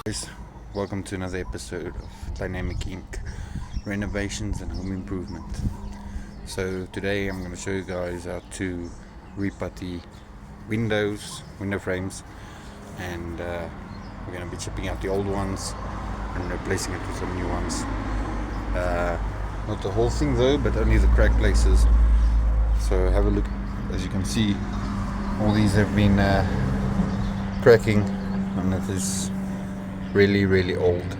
Guys, welcome to another episode of Dynamic Inc. Renovations and Home Improvement. So today I'm going to show you guys how to re-putty window frames, and we're going to be chipping out the old ones and replacing it with some new ones. Not the whole thing though, but only the cracked places. So have a look. As you can see, all these have been cracking, and it is really old.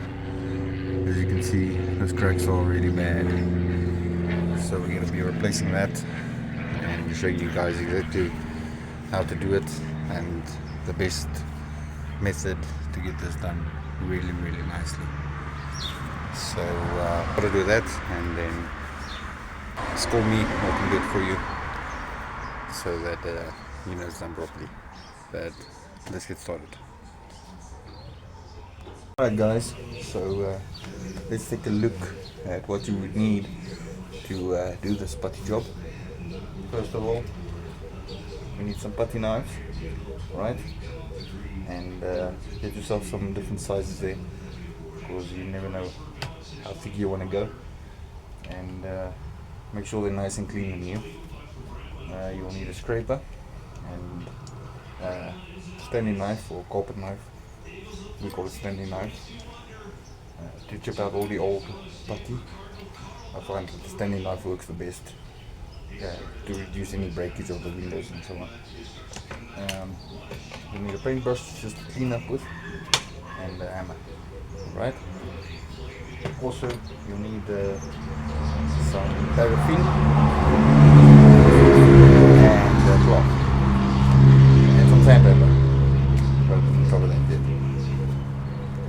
As you can see, those cracks are really bad. So we're going to be replacing that and showing you guys exactly how to do it and the best method to get this done really nicely. So I'm going to do that, and then just call me, I can do it for you so that you know it's done properly. But let's get started. Alright guys, so let's take a look at what you would need to do this putty job. First of all, we need some putty knives, right? And get yourself some different sizes there, because you never know how thick you want to go. And make sure they're nice and clean and new. You'll need a scraper and standing knife or carpet knife. We call it standing knife, to chip out all the old putty. I find that the standing knife works the best to reduce any breakage of the windows and so on. You need a paintbrush just to clean up with, and a hammer, right? Also, you need some paraffin and cloth and some sandpaper. But we'll cover that bit.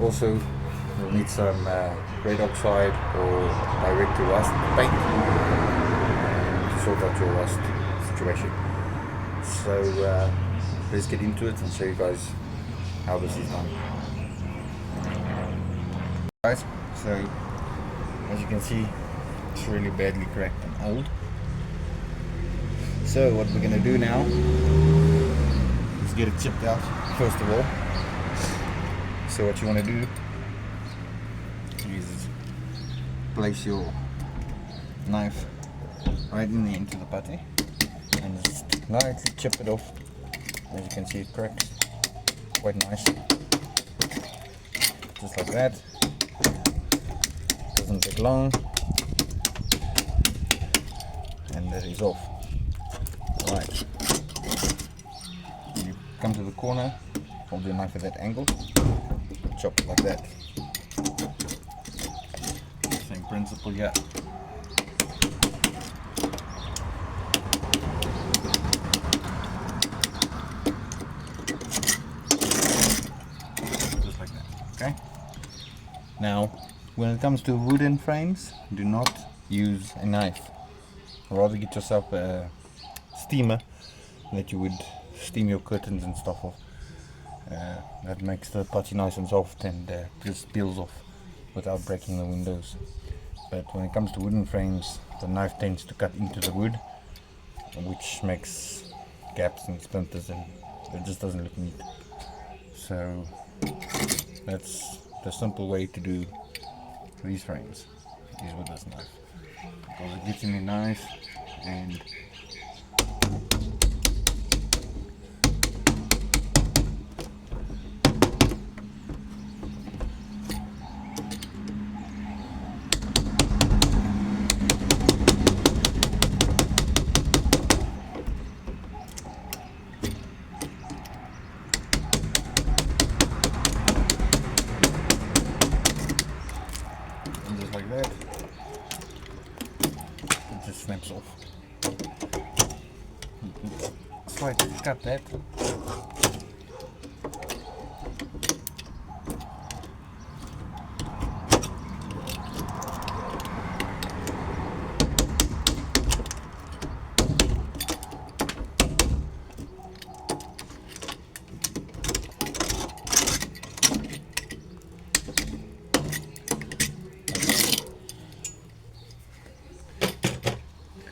Also, you'll need some red oxide or direct to rust paint to sort out your rust situation. So let's get into it and show you guys how this is done. Guys, so as you can see, it's really badly cracked and old. So what we're going to do now is get it chipped out first of all. So what you want to do is place your knife right in the into the putty and just lightly chip it off. As you can see, it cracks quite nice, just like that. Doesn't take long, and that is off. Alright, you come to the corner, hold your knife at that angle, chop it like that. Same principle here. Just like that, okay? Now, when it comes to wooden frames, do not use a knife. Rather get yourself a steamer that you would steam your curtains and stuff off. That makes the putty nice and soft and just peels off without breaking the windows. But when it comes to wooden frames, the knife tends to cut into the wood, which makes gaps and splinters, and it just doesn't look neat. So that's the simple way to do these frames, is with this knife, because it gets in there nice and just like that, it just snaps off. Slightly cut that.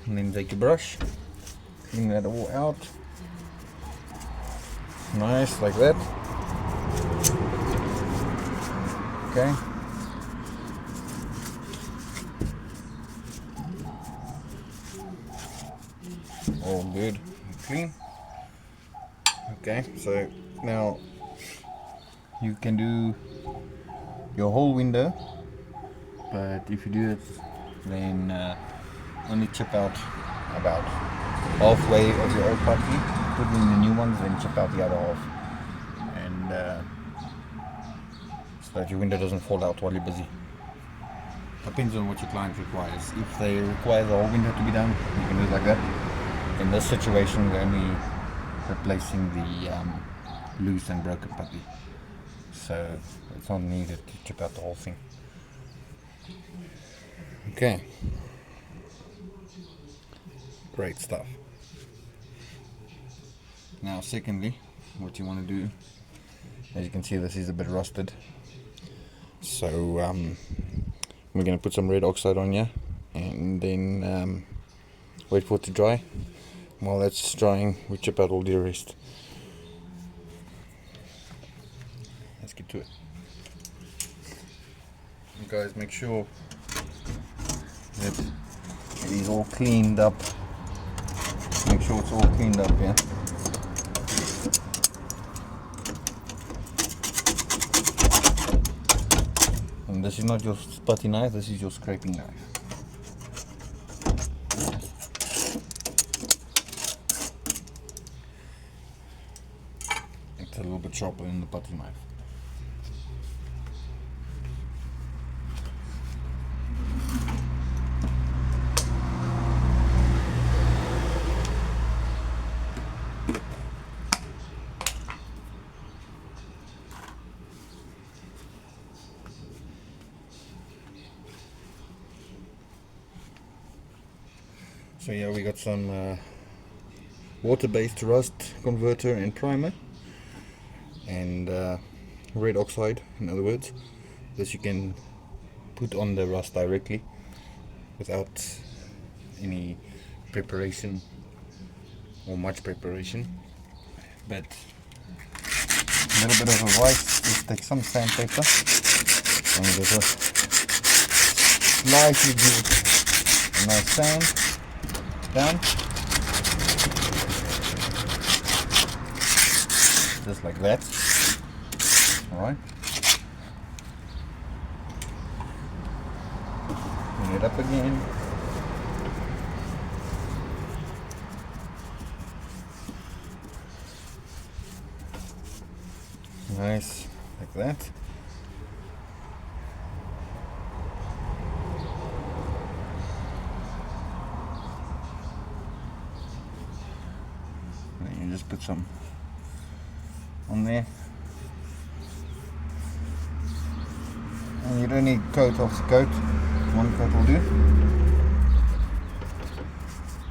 And then take your brush, clean that all out. Nice, like that. Okay. All good, clean. Okay, so now you can do your whole window, but if you do it, then only chip out about halfway of your old putty, put in the new ones, then chip out the other half, and so that your window doesn't fall out while you're busy. Depends on what your client requires. If they require the whole window to be done, you can do it like that. In this situation, we're only replacing the loose and broken putty, so it's not needed to chip out the whole thing. Okay, great stuff. Now secondly, what you want to do, as you can see, this is a bit rusted, so we're going to put some red oxide on here and then wait for it to dry. While that's drying, we chip out all the rest. Let's get to it. You guys, make sure that it is all cleaned up. Make sure it's all cleaned up, yeah. And this is not your putty knife, this is your scraping knife. It's a little bit sharper than the putty knife. So yeah, we got some water-based rust converter and primer, and red oxide, in other words. This you can put on the rust directly without any preparation or much preparation. But a little bit of advice, just take some sandpaper and just slightly give a nice sand down, just like that. Alright, bring it up again. Nice, like that. And you just put some on there. And you don't need coat off the coat, one coat will do.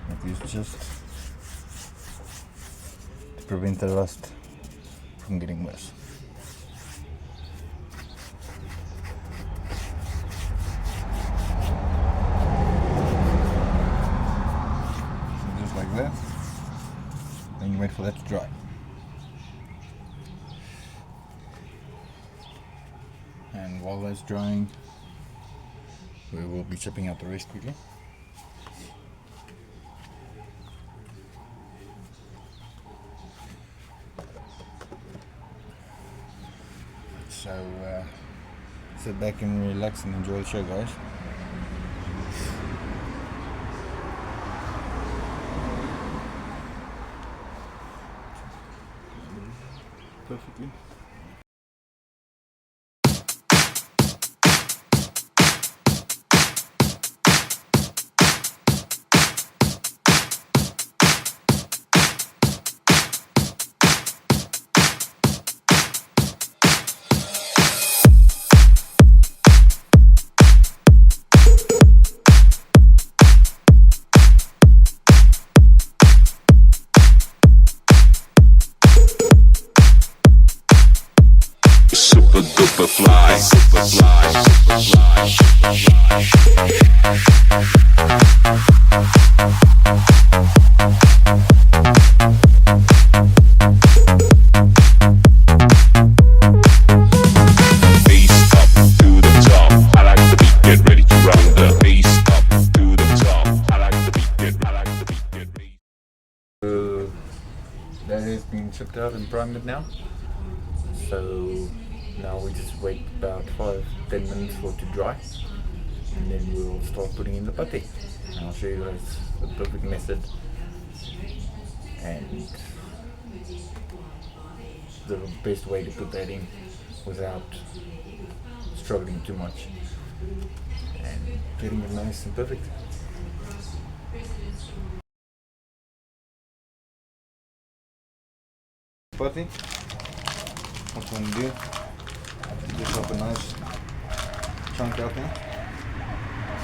That is just to prevent the rust from getting worse. So just like that, then you wait for that to dry. And while that's drying, we will be chipping out the rest quickly. So sit back and relax and enjoy the show, guys. Perfectly. Super duper fly, super fly, super fly. Face up. that has been chipped out and primed now. So now we just wait about 5-10 minutes for it to dry, and then we'll start putting in the putty. And I'll show you guys the perfect method and the best way to put that in without struggling too much and getting it nice and perfect. Putty, what you want to do, just have a nice chunk out there.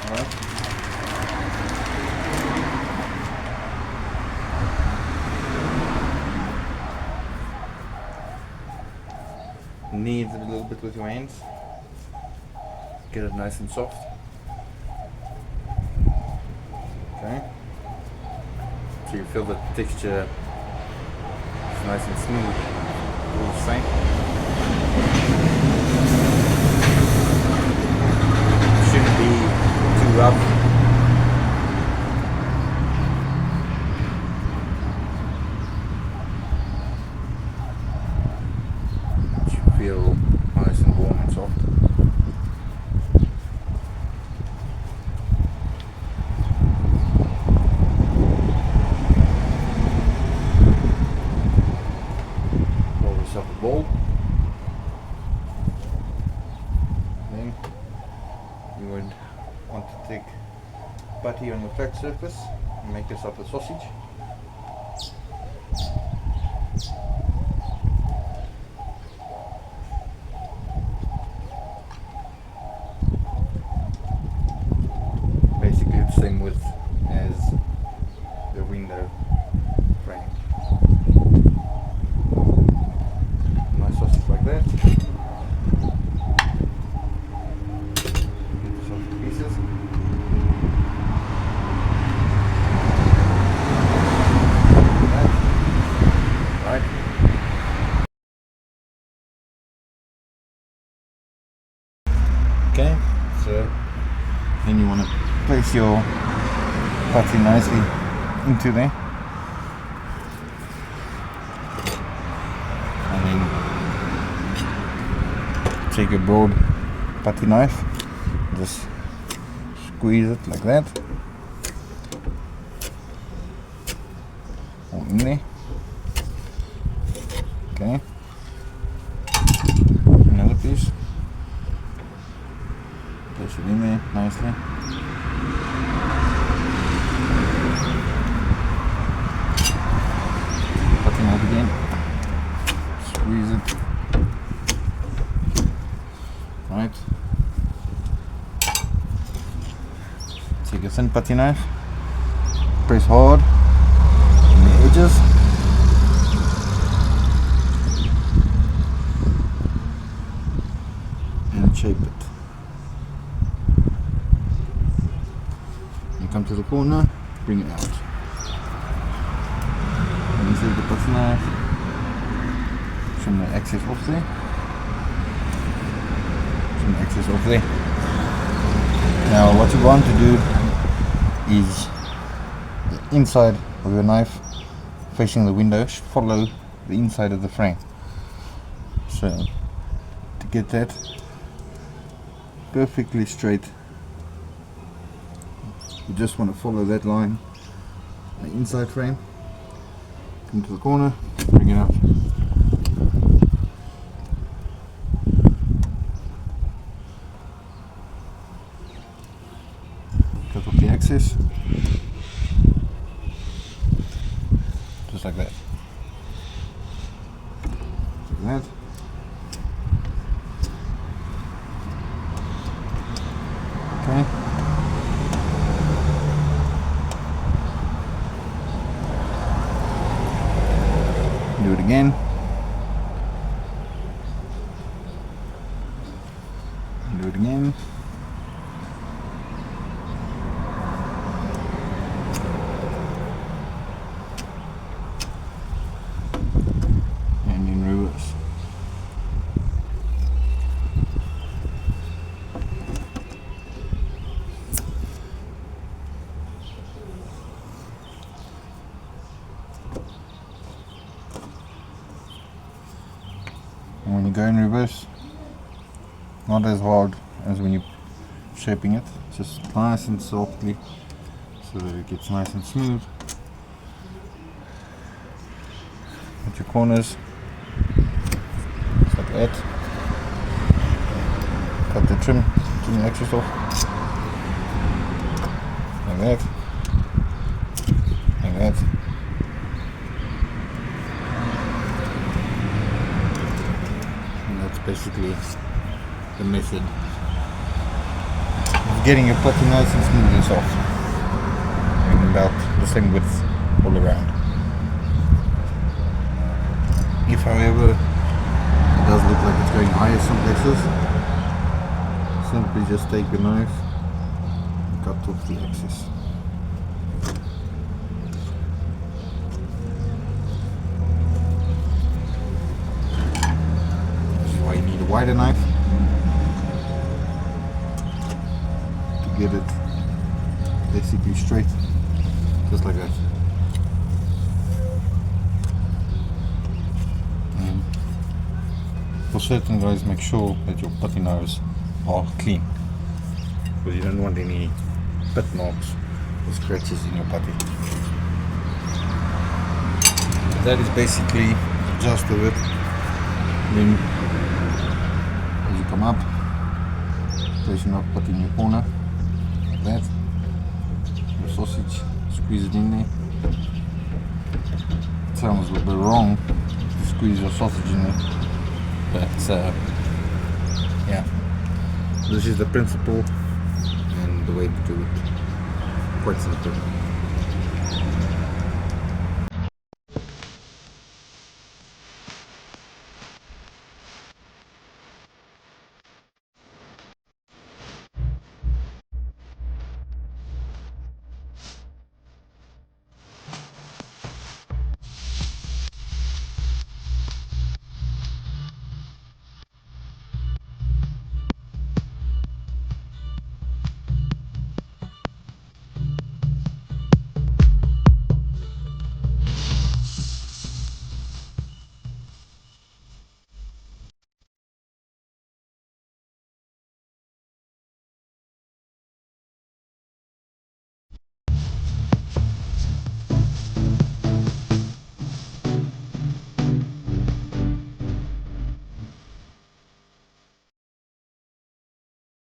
Alright. Knead it a little bit with your hands. Get it nice and soft. Okay. So you feel the texture is nice and smooth. All the same. Shouldn't be too rough. Feel nice and warm and soft. Pour yourself a bowl. Then you would want to take putty on your flat surface and make yourself a sausage. Basically the same width as the window frame. Nice sausage like that. Get yourself the pieces. Right. Okay, so then you want to place your putty nicely into there, and then take a broad putty knife, just squeeze it like that, all in there. Okay, another piece. Place it in there nicely. Putting it again. Squeeze it. Right. Take a thin putty knife. Press hard on the edges. And shape it. Come to the corner, bring it out. And insert the putty knife, trim the excess off there. Trim the excess off there. Now what you want to do is the inside of your knife facing the window should follow the inside of the frame. So to get that perfectly straight, you just want to follow that line, the inside frame, come to the corner, bring it out. Cut off the excess, just like that. Like that. Okay. Do it again. Do it again. And in reverse. And when you go in reverse, not as hard as when you're shaping it, just nice and softly so that it gets nice and smooth. At your corners, just like that. Cut the trim extras off, like that, like that. And that's basically the method of getting your putty nice and smooth and soft, and about the same width all around. If however it does look like it's going higher some places, simply just take the knife and cut off the excess. This is why you need a wider knife to get it basically straight, just like that. And for certain guys, make sure that your putty knives are clean, because you don't want any pit marks or scratches in your putty. That is basically the gist of it. Then as you come up, place your putty in your corner, like that. Your sausage, squeeze it in there. It sounds a little bit wrong to squeeze your sausage in there, but yeah. This is the principle and the way to do it. Quite simple.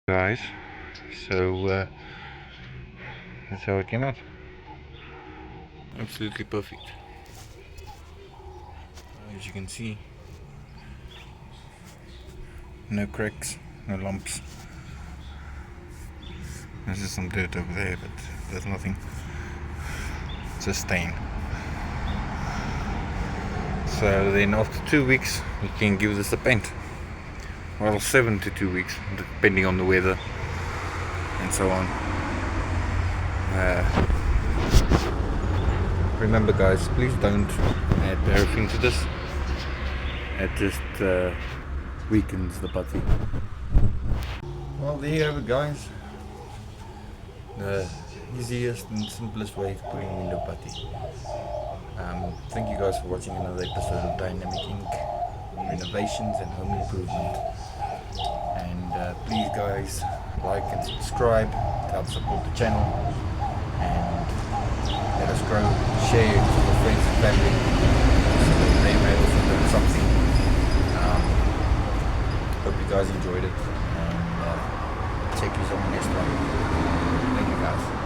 Guys, so that's how it came out. Absolutely perfect. As you can see, no cracks, no lumps. There's just some dirt over there, but there's nothing. It's a stain. So then after 2 weeks we can give this a paint. Well, 7 to 2 weeks, depending on the weather and so on. Remember guys, please don't add paraffin to this. It just weakens the putty. Well, there you have it guys. The easiest and simplest way of putting window putty. Thank you guys for watching another episode of Dynamic Ink Renovations and Home Improvement. And please guys, like and subscribe to help support the channel, and let us grow. Share it with your friends and family so that they may also learn something. Hope you guys enjoyed it, and check you on the next one. Thank you guys.